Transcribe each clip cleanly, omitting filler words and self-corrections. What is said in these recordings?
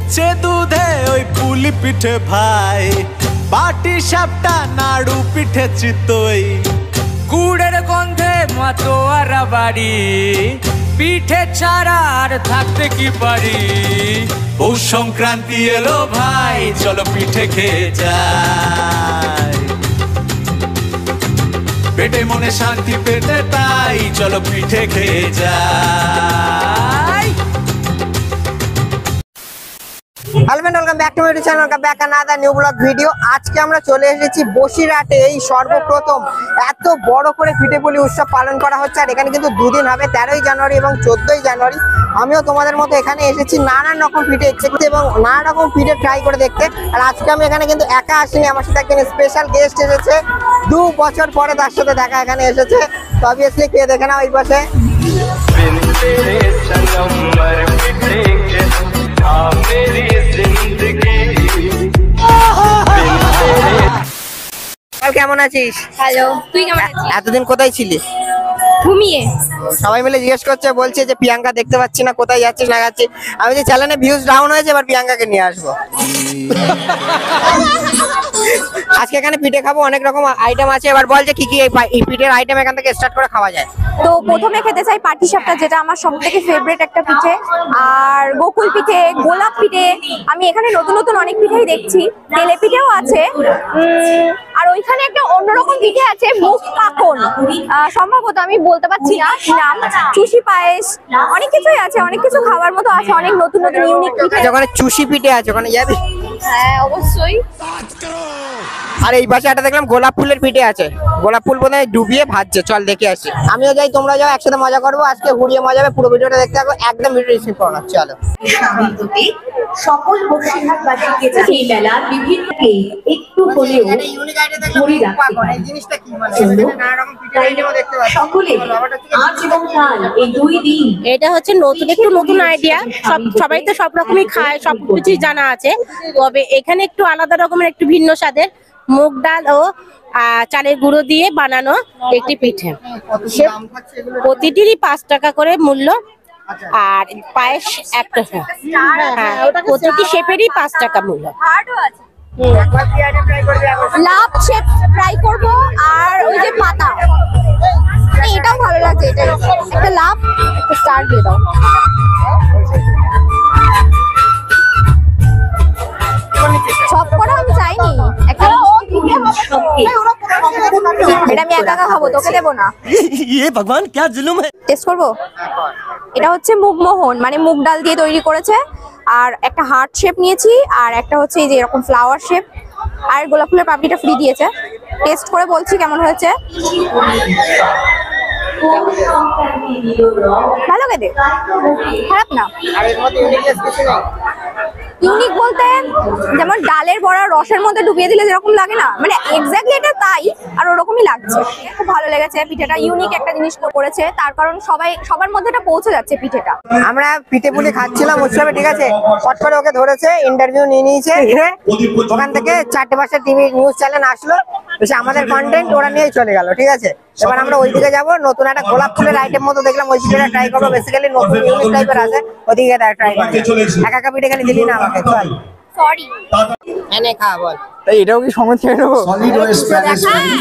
ফুটছে দুধে ওই পুলি পিঠে ভাই, বাটি সাপটা নাড়ু পিঠে চিতই, গুড়ের গন্ধে মাতোয়ারা বাড়ি, পিঠে ছাড়া আর থাকতে কি পারি। পৌষ সংক্রান্তি এলো ভাই, চলো পিঠে খেয়ে যাই, পেটে মনে শান্তি পেতে তাই, চলো পিঠে খেয়ে যাই। Hello friend, welcome back to my channel, welcome back another new blog video. আজকে আমরা চলে এসেছি বসিরহাটে। এই সর্বপ্রথম এত বড় করে পিঠেপুলি উৎসব পালন করা হচ্ছে, আর এখানে কিন্তু দুদিন হবে, 13ই জানুয়ারি এবং 14ই জানুয়ারি। আমিও তোমাদের মতো এখানে এসেছি নানান রকম পিঠে দেখতে এবং নানা রকম পিঠে ট্রাই করে দেখতে। আর আজকে আমি এখানে কিন্তু একা আসিনি, আমার সাথে একজন স্পেশাল গেস্ট এসেছে। 2 বছর পরে তার সাথে দেখা এখানে এসেছে। তো অবভিয়াসলি কে দেখে না ওই পাশে। কেমন আছিস? হ্যালো, তুই কেমন আছিস? এতদিন কোথায় ছিলি? ঘুমিয়ে। সবাই মিলে জিজ্ঞেস করছে, বলছে যে প্রিয়াঙ্কা দেখতে পাচ্ছি না, কোথায় যাচ্ছিস না যাচ্ছিস। আমি যে চ্যানেলে ভিউজ ডাউন হয়েছে, এবার প্রিয়াঙ্কাকে নিয়ে আসবো। আজকে এখানে পিঠে খাবো, অনেক রকম আইটেম আছে। এবার বল যে কি কি এই পিঠের আইটেম এখান থেকে স্টার্ট করে খাওয়া যায়। তো প্রথমে খেতে চাই পাটিসাপটা, যেটা আমার সবথেকে ফেভারিট একটা পিঠে। আর গোকুল পিঠে, গোলাপ পিঠে, আমি এখানে নতুন নতুন অনেক পিঠেই দেখছি। তেলে পিঠেও আছে। আর ওইখানে একটা অন্যরকম পিঠে আছে, মুখ কাকন, সম্ভবত আমি বলতে পারছি না নাম। চুষি পায়েস, অনেক কিছুই আছে, অনেক কিছু খাওয়ার মতো আছে, অনেক নতুন নতুন ইউনিক পিঠে। ওখানে চুষি পিঠে আছে, ওখানে যাবি? হ্যাঁ অবশ্যই। আর এই পাশে একটা দেখলাম গোলাপ ফুলের পিঠে আছে, গোলাপ ফুল বোধহয় ডুবিয়ে ভাজছে, চল দেখে আসি। আমিও যাই, তোমরা যাও, একসাথে মজা করবো। আজকে ঘুরিয়ে মজা হবে, পুরো ভিডিওটা দেখতে থাকো, একদম ভিডিও রিসিভ করো না। চলো। সকল বসিরহাটবাসীকে এই মেলার বিভিন্ন একটু হলেও ধরে সকলে আজ এবং কাল এই 2 দিন। এটা হচ্ছে একটু নতুন আইডিয়া। সবাই তো সব রকমই খায়, সব কিছুই জানা আছে, তবে এখানে একটু আলাদা রকমের, একটু ভিন্ন স্বাদের মুগ ডাল ও চালের গুঁড়ো দিয়ে বানানো একটি পিঠে। প্রতিটিরই 5 টাকা করে মূল্য, আর পায়েস একটা, প্রতিটি শেপেরই 5 টাকা মূল্য। লাভ শেপ ট্রাই করব, আর ওই যে পাতা, এটাও ভালো লাগছে। এটা একটা লাভ, একটা স্টার দিয়ে দাও। সব করা আমি চাইনি, একটা এটা আমি একা খাবো, তোকে দেবো না। ভগবান ক্যা জুলুম হ্যায়। টেস্ট করবো। এটা হচ্ছে মুগমোহন, মানে মুগ ডাল দিয়ে তৈরি করেছে। আর একটা হার্ট শেপ নিয়েছি, আর একটা হচ্ছে এই যে এরকম ফ্লাওয়ার শেপ, আর গোলাপ ফুলের পাপড়িটা ফ্রি দিয়েছে। টেস্ট করে বলছি কেমন হয়েছে। ভালো খেতে, খারাপ না। ইউনিক বলতে যেমন ডালের বড়া রসের মধ্যে ডুবিয়ে দিলে যেরকম লাগে না, মানে এক্স্যাক্টলি এটা তাই, আর ওরকমই লাগছে। খুব ভালো লেগেছে পিঠেটা, ইউনিক একটা জিনিস করেছে, তার কারণ সবার মধ্যে এটা পৌঁছে যাচ্ছে পিঠেটা। আমরা পিঠে পুলি খাচ্ছিলাম উৎসবে, ঠিক আছে, পট করে ওকে ধরেছে, ইন্টারভিউ নিয়ে নিয়েছে। ওখান থেকে 4টে 5টা টিভি নিউজ চ্যানেল আসলো, বেশি আমাদের কন্টেন্ট ওরা নিয়েই চলে গেল, ঠিক আছে। এবার আমরা ওইদিকে যাবো, নতুন একটা গোলাপ ফুলের আইটেম মতো দেখলাম, ওই পিঠেটা ট্রাই করবো। বেসিক্যালি নতুন ইউনিক টাইপের আছে, ওদিকে ট্রাই করবো। একা একা পিঠে খালি দিলি না আমাকে, চল। সরি, এনে খা বল। এটাও কি সময় ছেড়ে নেবো? সলিড ওয়েস্ট ম্যানেজমেন্ট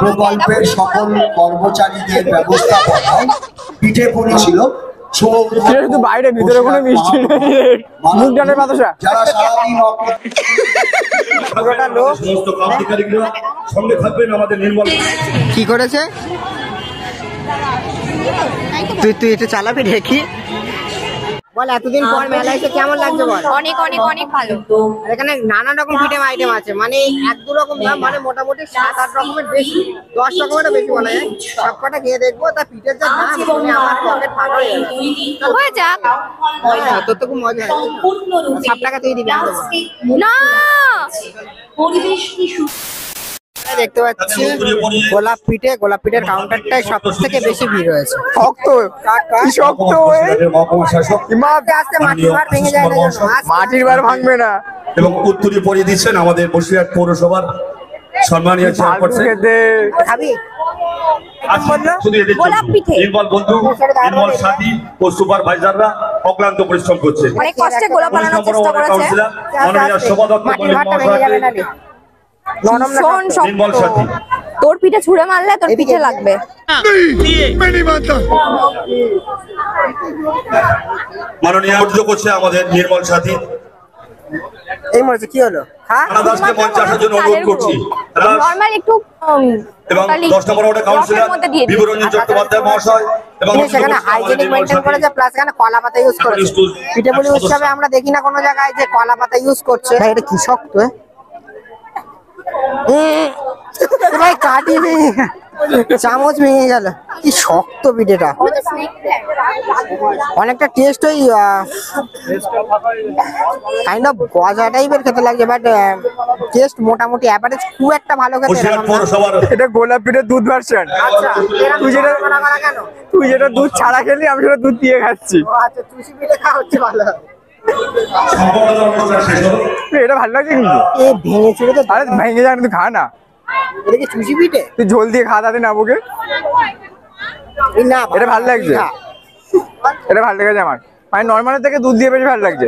প্রকল্পের সকল কর্মচারীদের ব্যবস্থাপনায় পিঠে পুলি ছিল। শুধু বাইরে, ভিতরে কোনো মিষ্টি নেই, মুগ ডালের বাতাসা। যারা সারাদিন সঙ্গে থাকবেন আমাদের নির্মল। কি করেছে তুই এটা চালাবি দেখি। বল, এতদিন পর মেলা এসে কেমন লাগছে বল? অনেক অনেক অনেক ভালো। এখানে নানান রকম পিঠে আইটেম আছে, মানে 1-2 রকম না, মানে মোটামুটি 7-8 রকমের বেশি, 10 রকমেরও বেশি বলা যায়। সবকটা খেয়ে দেখবো। তা পিঠের যা দাম, আমার পকেট ফাঁকা হয়ে যাবে। হয়ে যাক, তোর তো খুব মজা হয়। 7 টাকা তুই দিবি না? পরিবেশকে দেখতে পাচ্ছি গোলাপ পিঠের কাউন্টারটায় সব থেকে বেশি ভিড় হয়েছে। মাটির বার ভাঙবে না। এবং উত্তরী পরিয়ে দিচ্ছেন আমাদের বসিরহাট পৌরসভার সম্মানীয় চেয়ারপারসন। খাবি? গোলাপ পিঠে, নির্মল বন্ধু, নির্মল সাথী ও সুপারভাইজাররা অক্লান্ত পরিশ্রম করছে। অনেক কষ্টে গোলা বানানোর চেষ্টা করেছে। মাননীয় শোভা দত্ত ভীষণ শক্ত। তোর পিঠে ছুঁড়ে মারলে তোর পিঠে লাগবে। মাননীয় উদ্যোগ করছে আমাদের নির্মল সাথী। এই মনে কি হলো? দাসকে মঞ্চে আসার জন্য অনুরোধ করছি। নরমাল একটু এবং 10 নম্বর ওয়ার্ডের কাউন্সিলর বিবরঞ্জন চট্টোপাধ্যায় মহাশয় এবং সেখানে হাইজেনিক মেইনটেইন করেছে, প্লাস এখানে কলা পাতা ইউজ করেছে। পিঠেপুলি উৎসবে আমরা দেখি না কোনো জায়গায় যে কলা পাতা ইউজ করছে। এটা কি শক্ত? ভাই কাটি নেই, চামচ ভেঙে গেল। কি শক্ত পিঠেটা, অনেকটা টেস্ট ওই কাইন্ড অফ গজা টাইপের খেতে লাগছে, বাট টেস্ট মোটামুটি অ্যাভারেজ, খুব একটা ভালো খেতে। এটা গোলাপ পিঠের দুধ ভার্সন। তুই যেটা দুধ ছাড়া খেলি, আমি সেটা দুধ দিয়ে খাচ্ছি। আচ্ছা, চুষি পিঠে খাওয়া হচ্ছে ভালো। এটা ভালো লাগছে কিন্তু ভেঙে চুড়ে তো। আরে ভেঙে যান, তুই খা না। এটা কি চুষি পিঠে? তুই ঝোল দিয়ে খা তাতে না বুকে। না, এটা ভালো লাগছে, এটা ভালো লেগেছে আমার। মানে নর্মালের থেকে দুধ দিয়ে বেশি ভালো লাগছে।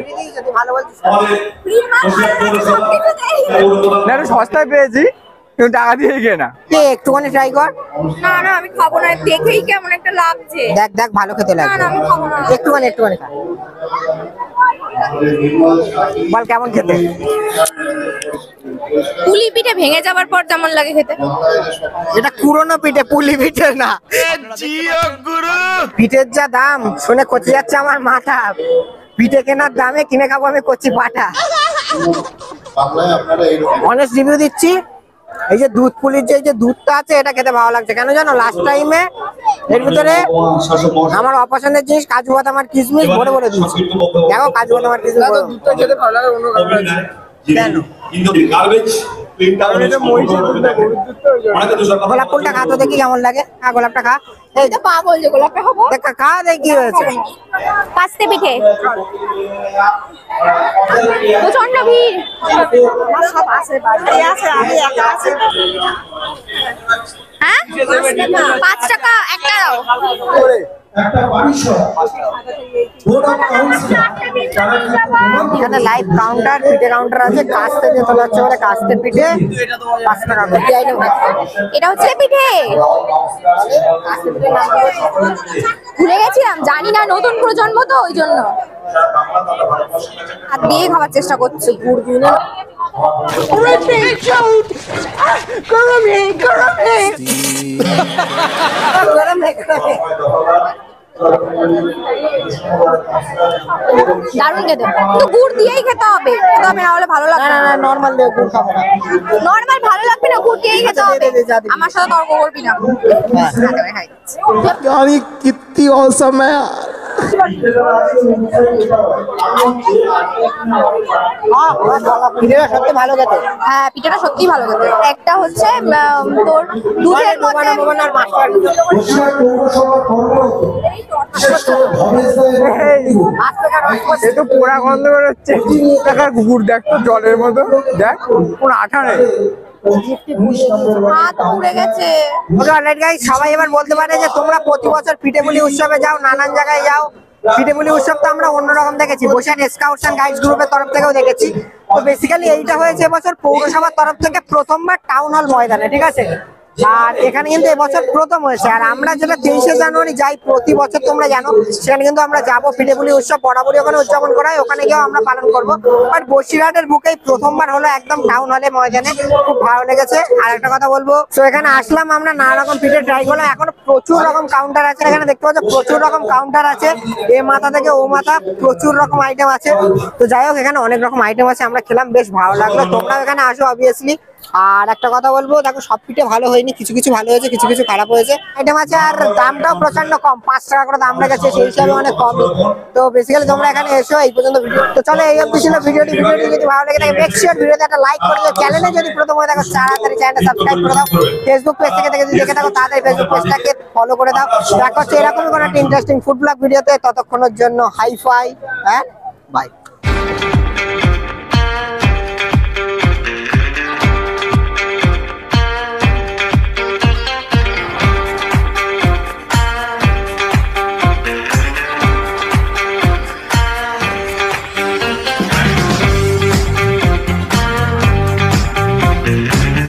না, এটা সস্তায় পেয়েছি, কিন্তু টাকা দিয়ে খেয়ে না। একটুখানি ট্রাই কর। না না, আমি খাবো না, দেখেই কেমন একটা লাগছে। দেখ দেখ, ভালো খেতে লাগবে। না, আমি খাবো না। একটুখানি খা। বল কেমন খেতে? পুলি পিঠে ভেঙে যাবার পর যেমন লাগে খেতে। এটা পুরনো পিঠে, পুলি পিঠে না। পিঠের যা দাম শুনে কচি যাচ্ছে আমার মাথা। পিঠে কেনার দামে কিনে খাবো আমি কচি পাঠা। অনেস্ট রিভিউ দিচ্ছি, এই যে দুধ পুলির যে দুধটা আছে, এটা খেতে ভালো লাগছে। কেন জানো? লাস্ট টাইমে এর ভিতরে আমার অপছন্দের জিনিস কাজু বাদাম আর কিশমিশ ভরে ভরে দিচ্ছি। দেখো, কাজু বাদাম আর কিশমিশ দুধটা খেতে ভালো লাগে। কেন? গোলাপ ফুলটা খা তো দেখি কেমন লাগে। হ্যাঁ, গোলাপটা খা। এই তো পা বলছে গোলাপটা খাবো। দেখ, খা দেখি কি হয়েছে। কাস্তে পিঠে প্রচন্ড ভিড়। হ্যাঁ, 5 টাকা একটা দাও। এখানে লাইভ কাউন্টার, পিঠে কাউন্টার আছে। কাস্তে যে তোলা হচ্ছে, মানে কাস্তে পিঠে 5 টাকা। এটা হচ্ছে পিঠে, ভুলে গেছিলাম, জানি না, নতুন প্রজন্ম তো ওই জন্য হাত দিয়ে খাওয়ার চেষ্টা করছি। দারুণ খেতে, কিন্তু গুড় দিয়েই খেতে হবে, না হলে ভালো লাগবে না। নরমাল দিয়ে গুড় খাবো না, নরমাল ভালো লাগবে না, গুড় দিয়েই খেতে হবে। আমার সাথে তর্ক করবি না। यानी कितनी औसम है यार। পিঠেটা সত্যি ভালো খেতে। হ্যাঁ, পিঠাটা সত্যি ভালো খেতে। একটা হচ্ছে তোর দুধের মধ্যে একটু পোড়া গন্ধ বেরোচ্ছে। গুড় দেখ তো, জলের মতো দেখ, কোনো আঠা নেই। হাত পুড়ে গেছে। সবাই এবার বলতে পারে যে তোমরা প্রতি বছর পিঠেপুলি উৎসবে যাও, নানান জায়গায় যাও। পিঠেপুলি উৎসব তো আমরা অন্যরকম দেখেছি, বসিরহাট স্কাউটস গাইডস গ্রুপের তরফ থেকেও দেখেছি। তো বেসিক্যালি এইটা হয়েছে এবছর পৌরসভার তরফ থেকে প্রথমবার টাউন হল ময়দানে, ঠিক আছে। আর এখানে কিন্তু এবছর প্রথম হয়েছে। আর আমরা যেটা 23শে জানুয়ারি যাই প্রতি বছর, তোমরা জানো, সেখানে কিন্তু আমরা যাবো। পিঠেপুলি উৎসব বরাবরই ওখানে উদযাপন করা হয়, ওখানে গিয়েও আমরা পালন করবো। বাট বসিরহাটের বুকেই প্রথমবার হলো একদম টাউন হলে ময়দানে, খুব ভালো লেগেছে। আর একটা কথা বলবো, তো এখানে আসলাম আমরা, নানা রকম পিঠে ট্রাই করলাম। এখন প্রচুর রকম কাউন্টার আছে, এখানে দেখতে পাচ্ছ প্রচুর রকম কাউন্টার আছে। এ মাথা থেকে ও মাথা প্রচুর রকম আইটেম আছে। তো যাই হোক, এখানে অনেক রকম আইটেম আছে, আমরা খেলাম, বেশ ভালো লাগলো। তোমরা এখানে আসো অবভিয়াসলি। আর একটা কথা বলবো, দেখো সব পিঠে ভালো হয়নি, কিছু কিছু ভালো হয়েছে, কিছু কিছু খারাপ হয়েছে। আইটেম আছে, আর দামটাও প্রচন্ড কম, 5 টাকা করে দাম রেখেছে, সেই হিসাবে অনেক কম। তো বেসিক্যালি তোমরা এখানে এসো। এই পর্যন্ত ভিডিও তো চলো, এই অবধি ছিল ভিডিওটি। যদি ভালো লেগে থাকে, মেক শিওর ভিডিওতে একটা লাইক করে দিও। চ্যানেলে যদি প্রথম হয়ে থাকো, তাড়াতাড়ি চ্যানেলটা সাবস্ক্রাইব করে দাও। ফেসবুক পেজ থেকে যদি দেখে থাকো, তাড়াতাড়ি ফেসবুক পেজটাকে ফলো করে দাও। দেখা হচ্ছে এরকমই কোনো একটা ইন্টারেস্টিং ফুড ব্লগ ভিডিওতে। ততক্ষণের জন্য হাই ফাই, হ্যাঁ, বাই। Thank you.